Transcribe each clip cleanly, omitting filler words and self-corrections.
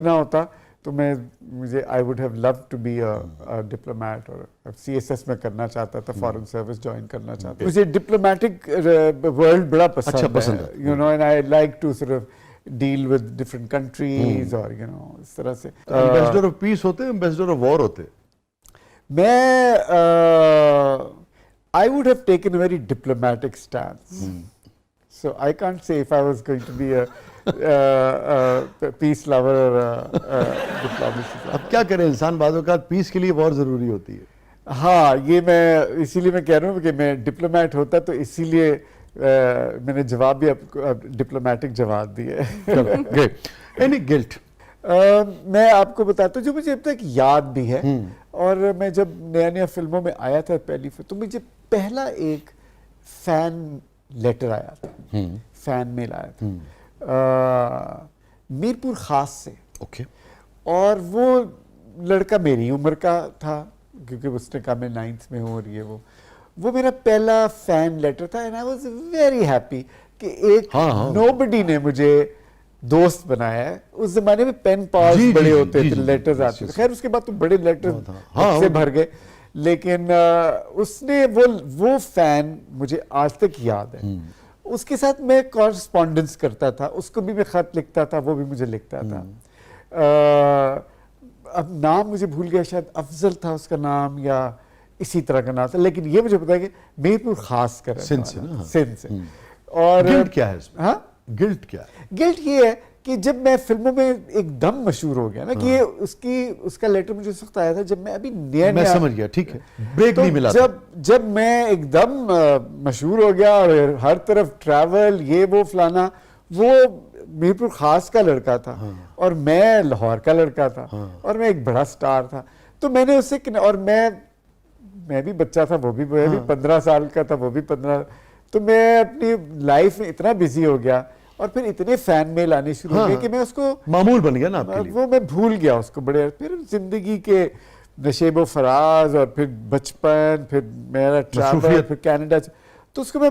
نہ ہوتا تو مجھے I would have love to be a diplomat اور سی ایس ایس میں کرنا چاہتا تھا, فارن سروس جوائن کرنا چاہتا تھا. مجھے ڈپلومیٹک ورلڈ بڑا پسند ہے, you know, and I like to sort of deal with different countries اور یو نو اس طرح سے. ایمبیسڈر آف پیس ہوتے ہیں, ایمبیسڈر آف وار ہوتے ہیں. میں I would have taken a very diplomatic stance. So I can't say if I was going to be a peace lover or a diplomacy lover. اب کیا کریں, انسان بعض اوقات پیس کے لیے وار ضروری ہوتی ہے. ہاں, یہ میں اسی لیے میں کہہ رہا ہوں کہ میں ڈپلومیٹ ہوتا تو اسی لیے میں نے جواب بھی ڈپلومیٹک جواب دیے. Any guilt? میں آپ کو بتاتا ہوں جو مجھے اب تک یاد بھی ہے, اور میں جب نیا فلموں میں آیا تھا پہلی فلم, تو مجھے پہلا ایک فین لیٹر آیا تھا, فین میل آیا تھا میرپور خاص سے. اوکے. اور وہ لڑکا میری عمر کا تھا, کیونکہ اس نے کہا میں 9th میں ہوں, اور یہ وہ میرا پہلا فین لیٹر تھا. And I was very happy کہ ایک نوبڈی نے مجھے دوست بنایا ہے. اس زمانے میں پین پالز بڑے ہوتے تھے, لیٹرز آتے تھے. خیر اس کے بعد تو بڑے لیٹرز سے بھر گئے, لیکن اس نے وہ فین مجھے آج تک یاد ہے. اس کے ساتھ میں کورسپونڈنس کرتا تھا, اس کو بھی میں خط لکھتا تھا, وہ بھی مجھے لکھتا تھا. اب نام مجھے بھول گیا, شاید افضل تھا اس کا نام یا اسی طرح کا نام تھا, لیکن یہ مجھے پتا ہے کہ میرپور خاص کر سندھ سے. اور گلٹ کیا ہے اس میں؟ ہاں, گلٹ کیا ہے؟ گلٹ یہ ہے کہ جب میں فلموں میں ایک دم مشہور ہو گیا نا, کہ اس کا لیٹر مجھے اس وقت آیا تھا جب میں ابھی نیا میں سمجھ گیا, ٹھیک ہے, بریک نہیں ملا. جب میں ایک دم مشہور ہو گیا اور ہر طرف ٹریول یہ وہ فلانا, وہ میرپور خاص کا لڑکا تھا اور میں لاہور کا لڑکا تھا, اور میں ایک بڑا سٹار تھا. تو میں نے اسے, اور میں بھی بچہ تھا, وہ بھی 15 سال کا تھا, وہ بھی 15. تو میں اپنی لائف میں اتنا بزی ہو گیا, اور پھر اتنے فین میل آنے شروع ہو گئے کہ میں اس کو معمول بن گیا نا آپ کے لیے. وہ میں بھول گیا اس کو بڑے. پھر زندگی کے نشیب و فراز, اور پھر بچپن, پھر میرا ٹریول, پھر کینیڈا. تو اس نے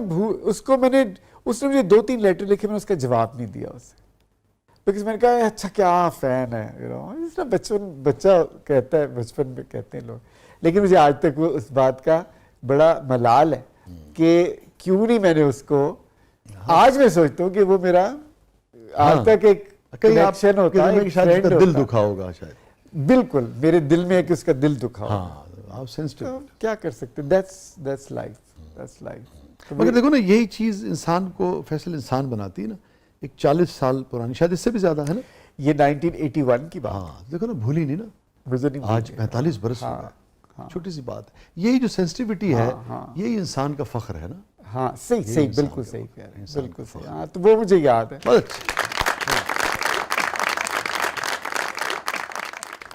مجھے 2-3 لیٹر لکھے, میں نے اس کا جواب نہیں دیا اسے, بیکاز میں نے کہا اچھا کیا فین ہے, بچہ کہتا ہے, بچپن میں کہتے ہیں لوگ. لیکن مجھے آج تک وہ اس بات کا بڑا ملال ہے کہ کیوں نہیں میں نے اس کو, آج میں سوچتا ہوں کہ وہ میرا آج تک ایک کنیکشن ہوتا ہے, شاید دل دکھا ہوگا, شاید بالکل میرے دل میں ہے کہ اس کا دل دکھا ہوگا. ہاں, آپ سینسٹیو. کیا کر سکتے, that's life. مگر دیکھو نا, یہی چیز انسان کو فیصل انسان بناتی ہے نا. ایک 40 سال پرانی, شاید اس سے بھی زیادہ ہے نا, یہ 1981 کی بات. ہاں دیکھو نا, بھولی نہیں نا, آج 45 برس ہو گئے. چھوٹی سی بات ہے, یہی جو سینسٹیوٹی ہے, یہی انسان کا فخر ہے نا. ہاں صحیح, بالکل صحیح کہہ رہے ہیں, بالکل صحیح. ہاں تو وہ مجھے یاد ہے.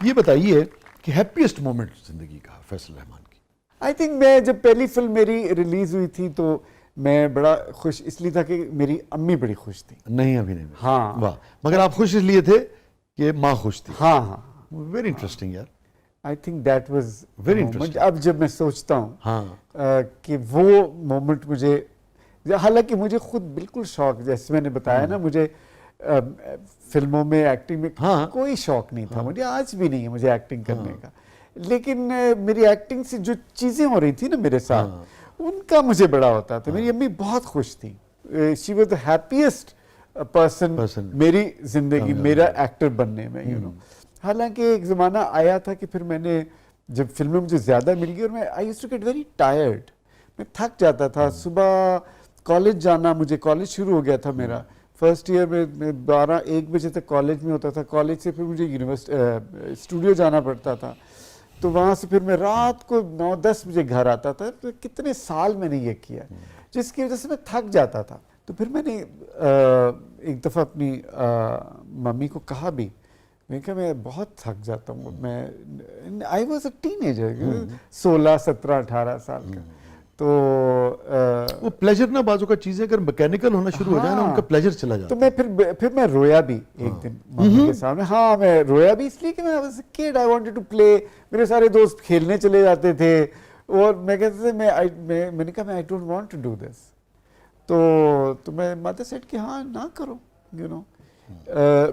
یہ بتائیے کہ ہیپیسٹ مومنٹ زندگی کا فیصل رحمان کی. آئی تھنک میں جب پہلی فلم میری ریلیز ہوئی تھی تو میں بڑا خوش اس لیے تھا کہ میری امی بڑی خوش تھی. نہیں, ابھی نہیں. ہاں, واہ. مگر آپ خوش اس لیے تھے کہ ماں خوش تھی. ہاں. ویری انٹرسٹنگ یار. I think that was very interesting. اب جب میں سوچتا ہوں کہ وہ مومنٹ مجھے, حالانکہ مجھے خود بالکل شوق, جیسے میں نے بتایا نا, مجھے فلموں میں ایکٹنگ میں کوئی شوق نہیں تھا, مجھے آج بھی نہیں ہے مجھے ایکٹنگ کرنے کا. لیکن میری ایکٹنگ سے جو چیزیں ہو رہی تھی نا میرے ساتھ, ان کا مجھے بڑا ہوتا تھا. میری امی بہت خوش تھی. She was the happiest person میری زندگی, میرا ایکٹر بننے میں, یو نو. حالانکہ ایک زمانہ آیا تھا کہ پھر میں نے جب فلمیں مجھے زیادہ مل گئی, اور میں I used to get very tired, میں تھک جاتا تھا. صبح کالج جانا, مجھے کالج شروع ہو گیا تھا میرا, فرسٹ ایئر میں 12-1 بجے تک کالج میں ہوتا تھا. کالج سے پھر مجھے اسٹوڈیو جانا پڑتا تھا, تو وہاں سے پھر میں رات کو 9-10 بجے گھر آتا تھا. تو کتنے سال میں نے یہ کیا, جس کی وجہ سے میں تھک جاتا تھا. تو پھر میں نے ایک دفعہ اپنی ممی کو کہا بھی, میں کہا میں بہت تھک جاتا ہوں. میں I was a ten ager, 16, 17, 18 سال کا. تو وہ پلیجر نا, بازو کا چیزیں اگر میکینیکل ہونا شروع ہو جائے نا, ان کا پلیجر چلا جاتا. تو میں پھر میں رویا بھی ایک دن ممی کے سامنے. ہاں میں رویا بھی اس لیے کہ میں was a kid, I wanted to play. میرے سارے دوست کھیلنے چلے جاتے تھے, اور میں کہتے تھے میں نے کہا میں I don't want to do this. تو میں مدر سیڈ کہ ہاں نہ کرو, یو نو.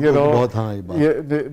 you know بہت ہاں یہ بات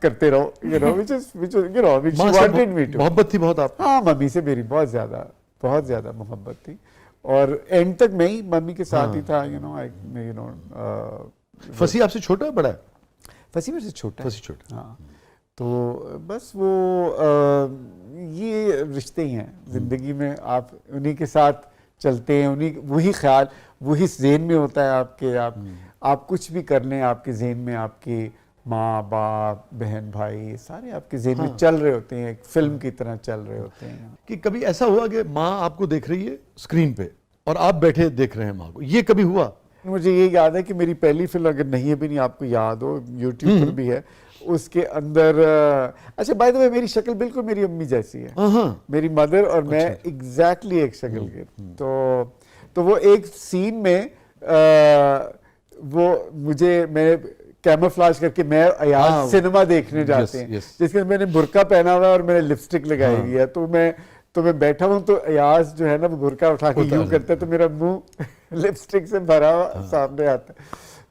کرتے رہو, you know, which is you know which she wanted me to. محبت تھی بہت آپ. ہاں ممی سے میری بہت زیادہ محبت تھی, اور اینڈ تک میں ہی ممی کے ساتھ ہی تھا, you know. فصیح آپ سے چھوٹا ہے بڑا ہے؟ فصیح میرے سے چھوٹا ہے. فصیح چھوٹا. ہاں تو بس وہ یہ رشتے ہی ہیں زندگی میں, آپ انہی کے ساتھ چلتے ہیں, وہی خیال وہی ذہن میں ہوتا ہے آپ کے, آپ کچھ بھی کر لیں آپ کے ذہن میں آپ کی ماں باپ بہن بھائی سارے آپ کے ذہن میں چل رہے ہوتے ہیں, ایک فلم کی طرح چل رہے ہوتے ہیں. کہ کبھی ایسا ہوا کہ ماں آپ کو دیکھ رہی ہے اسکرین پہ اور آپ بیٹھے دیکھ رہے ہیں ماں کو, یہ کبھی ہوا؟ مجھے یہ یاد ہے کہ میری پہلی فلم, اگر نہیں بھی نہیں آپ کو یاد ہو, یوٹیوب پر بھی ہے, اس کے اندر اچھا بائی دا وے میری شکل بالکل میری امی جیسی ہے, میری مدر اور میں ایگزیکٹلی ایک شکل کے. تو وہ ایک سین میں وہ میں کیموفلاج کر کے میں ایاز سنیما دیکھنے جاتے ہیں, جس کے میں نے برقع پہنا ہوا ہے اور میں نے لپسٹک لگائی ہوئی ہے, تو میں بیٹھا ہوں تو ایاز جو ہے نا وہ برقع اٹھا کے یوں کرتا ہے تو میرا منہ لپسٹک سے بھرا ہوا سامنے آتا ہے.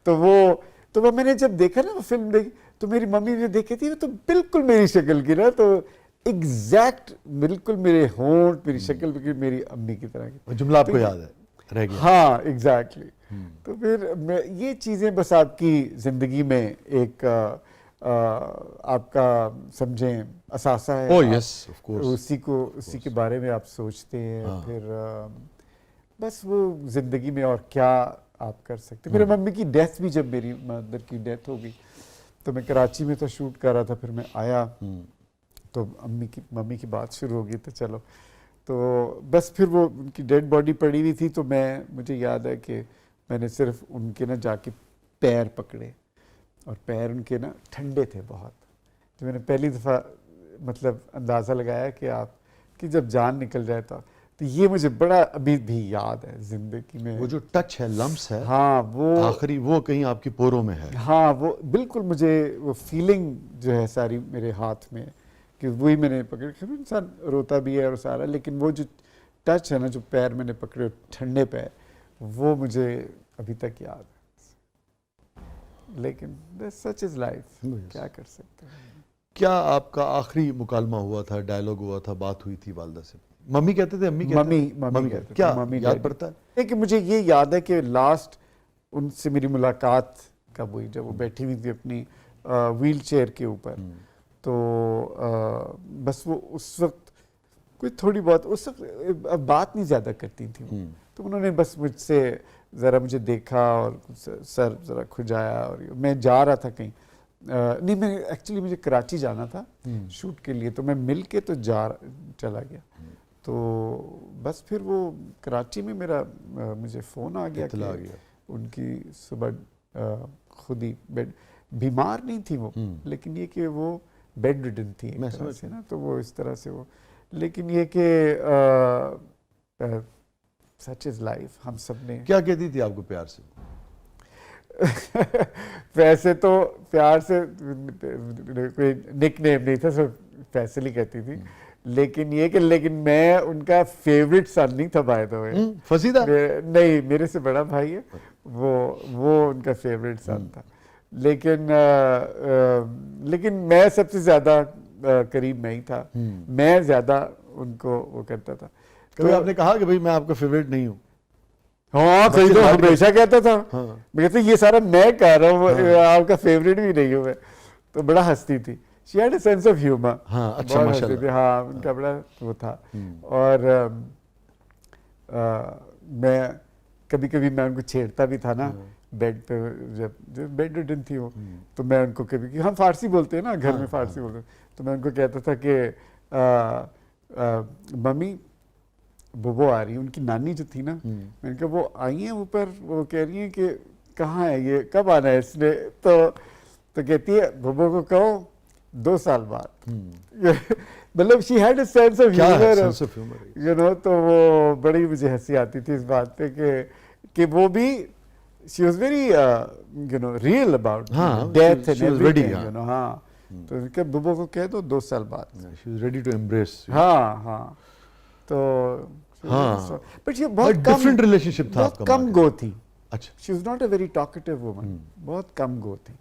تو وہ میں نے جب دیکھا نا وہ فلم دیکھی تو میری ممی نے دیکھی تھی تو بالکل میری شکل کی نا, تو ایگزیکٹ بالکل میرے ہونٹ میری شکل میری امی کی طرح کی. جملہ آپ کو یاد ہے رہ گیا؟ ہاں ایگزیکٹلی. تو پھر یہ چیزیں بس آپ کی زندگی میں ایک آپ کا سمجھیں اثاثہ ہے, اسی کے بارے میں آپ سوچتے ہیں, پھر بس وہ زندگی میں اور کیا آپ کر سکتے. میرے ممی کی ڈیتھ بھی, جب میری مدر کی ڈیتھ ہو گئی تو میں کراچی میں تو شوٹ کر رہا تھا, پھر میں آیا تو ممی کی بات شروع ہو گئی, تو چلو تو بس پھر وہ ان کی ڈیڈ باڈی پڑی ہوئی تھی, تو مجھے یاد ہے کہ میں نے صرف ان کے نا جا کے پیر پکڑے, اور پیر ان کے نا ٹھنڈے تھے بہت. تو میں نے پہلی دفعہ مطلب اندازہ لگایا کہ آپ کی جب جان نکل جائے تو یہ مجھے بڑا ابھی بھی یاد ہے زندگی میں. وہ جو ٹچ ہے, لمس ہے, ہاں وہ آخری وہ کہیں آپ کی پوروں میں ہے. ہاں وہ بالکل مجھے وہ فیلنگ جو ہے ساری میرے ہاتھ میں, کہ وہی میں نے پکڑ, انسان روتا بھی ہے اور سارا, لیکن وہ جو ٹچ ہے نا, جو پیر میں نے پکڑے ٹھنڈے پیر, وہ مجھے ابھی تک یاد ہے. لیکن سچ از لائف, کیا کر سکتے ہیں. کیا آپ کا آخری مکالمہ ہوا تھا, ڈائلاگ ہوا تھا, بات ہوئی تھی والدہ سے؟ ممی کہتے تھے, امی کہتے تھے؟ ممی کہتے تھے. کیا یاد پڑتا ہے؟ کہ مجھے یہ یاد ہے کہ لاسٹ ان سے میری ملاقات کب ہوئی, جب وہ بیٹھی ہوئی تھی اپنی ویل چیئر کے اوپر, تو بس وہ اس وقت کوئی تھوڑی بہت اس وقت بات نہیں زیادہ کرتی تھی, تو انہوں نے بس مجھ سے ذرا مجھے دیکھا اور سر ذرا کھجایا, اور میں جا رہا تھا کہیں, نہیں میں ایکچولی مجھے کراچی جانا تھا شوٹ کے لیے, تو میں مل کے تو چلا گیا. تو بس پھر وہ کراچی میں مجھے فون آ گیا کہ ان کی صبح خود ہی بیمار نہیں تھی وہ, لیکن یہ کہ وہ بیڈ ریڈن تھی ایک طرح سے نا, تو وہ اس طرح سے وہ, لیکن یہ کہ سچ از لائف. ہم سب نے کیا کہتی تھی آپ کو پیار سے؟ ویسے تو پیار سے کوئی نک نیم نہیں تھا, سب فیصل ہی کہتی تھی, لیکن یہ کہ میں ان کا فیوریٹ سن نہیں تھا بائی دا وے. فصیح تھا؟ نہیں, میرے سے بڑا بھائی ہے, وہ ان کا فیوریٹ سن تھا, لیکن میں سب سے زیادہ قریب میں ہی تھا, میں زیادہ ان کو وہ کرتا تھا. کبھی آپ نے کہا کہ بھئی میں آپ کا فیوریٹ نہیں ہوں؟ ہاں کہیں تو ہمیشہ کہتا تھا, میں کہتا یہ سارا میں کہہ رہا ہوں, آپ کا فیوریٹ بھی نہیں ہوں میں, تو بڑا ہنستی تھی. She had a sense of humor. ہاں اچھا ماشاءاللہ. ہاں ان کا بڑا وہ تھا. اور میں کبھی میں ان کو چھیڑتا بھی تھا نا بیڈ پہ, جب بیڈ ریڈن تھی وہ, تو میں ان کو کبھی, ہم فارسی بولتے ہیں نا گھر میں, فارسی بولتے ہیں, تو میں ان کو کہتا تھا کہ ممی بوبو آ رہی ہے, ان کی نانی جو تھی نا, میں نے کہا وہ آئی ہیں اوپر, وہ کہہ رہی ہیں کہ کہاں ہے یہ, کب آنا ہے اس نے, تو کہتی ہے بوبو کو کہو 2 سال بعد. مطلب she had a sense of humor, you know, تو وہ بڑی مجھے ہنسی آتی تھی اس بات پہ کہ وہ بھی she was very you know real about death and everything, you know. ہاں, تو کہ بوبو کو کہہ دو 2 سال بعد. She was ready to embrace. ہاں, تو بٹ یہ بہت ڈفرینٹ ریلیشن شپ تھا آپ بہت کا کم گو تھی. اچھا she was not a very talkative woman, بہت کم گو تھی.